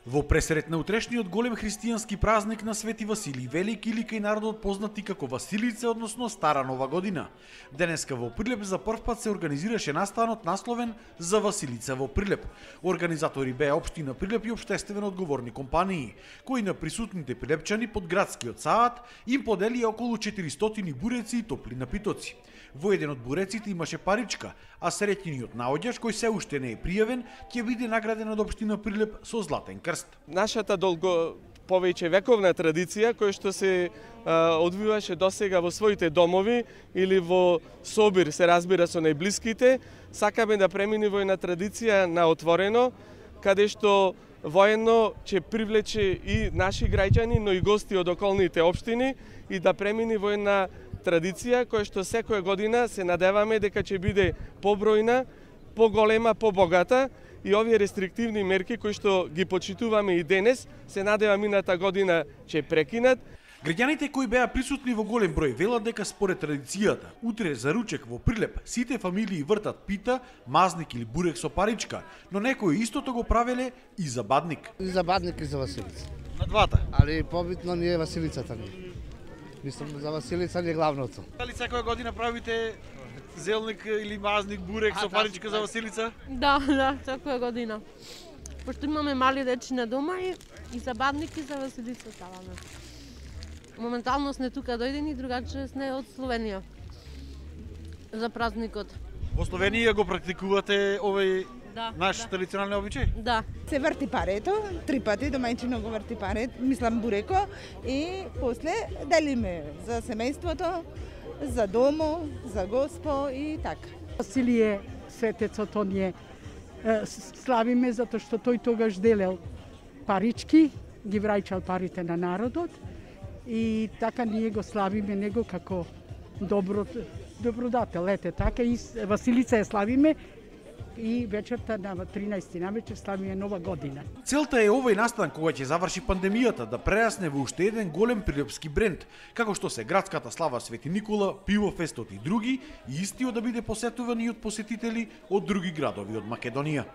Во пресрет на утрешниот голем христијански празник на Свети Василий Велики или кај народот познати како Василица, односно Стара Нова година. Денеска во Прилеп за прв пат се организираше настанот насловен за Василица во Прилеп. Организатори беа општина Прилеп и општествено одговорни компании, кои на присутните прилепчани под градскиот саат им поделија околу 400 буреци и топли напитоци. Во еден од буреците имаше паричка, а среќниот наоѓач, кој се уште не е пријавен, ќе биде награден од општина Прилеп со златен крст. Нашата повеќе вековна традиција, која што се одвиваше досега во своите домови или во собир, се разбира, со најблиските, сакаме да премине во една традиција на отворено, каде што воено ќе привлече и наши граѓани, но и гости од околните општини и да премине во една традиција која што секоја година се надеваме дека ќе биде побројна, поголема, побогата и овие рестриктивни мерки кои што ги почитуваме и денес, се надева мината година ќе прекинат. Граѓаните кои беа присутни во голем број велат дека според традицијата, утре за ручек во Прилеп сите фамилии вртат пита, мазник или бурек со паричка, но некои истото го правеле и за бадник. И за бадник и за Василица. На двата. Али побитно ни е Василицата ни. Мислам за Василица ни е главното. Дали секоја година правите зелник или мазник, бурек со паричка за Василица? Да, секоја година. Пошто имаме мали дечи на дома и за бадник и за Василица ставаме. Моментално сме тука дојдени, другаче сме од Словенија за празникот. Во Словенија го практикувате овој наш традиционални обичај? Да. Се врти парето, 3 пати домајчино го врти парет, мислам буреко, и после делиме за семејството, за домо, за Госпо и така. Василие светецот, он е славиме затоа што тој тогаш делел парички, ги враќал парите на народот и така ние го славиме него како добродател. Ете така и Василица ја славиме и вечерта на 13 на вечер славиме Нова година. Целта е овој настан кога ќе заврши пандемијата да прерасне во уште еден голем прилепски бренд, како што се градската слава Свети Никола, Пивофестот и други, и истиот да биде посетуван и од посетители од други градови од Македонија.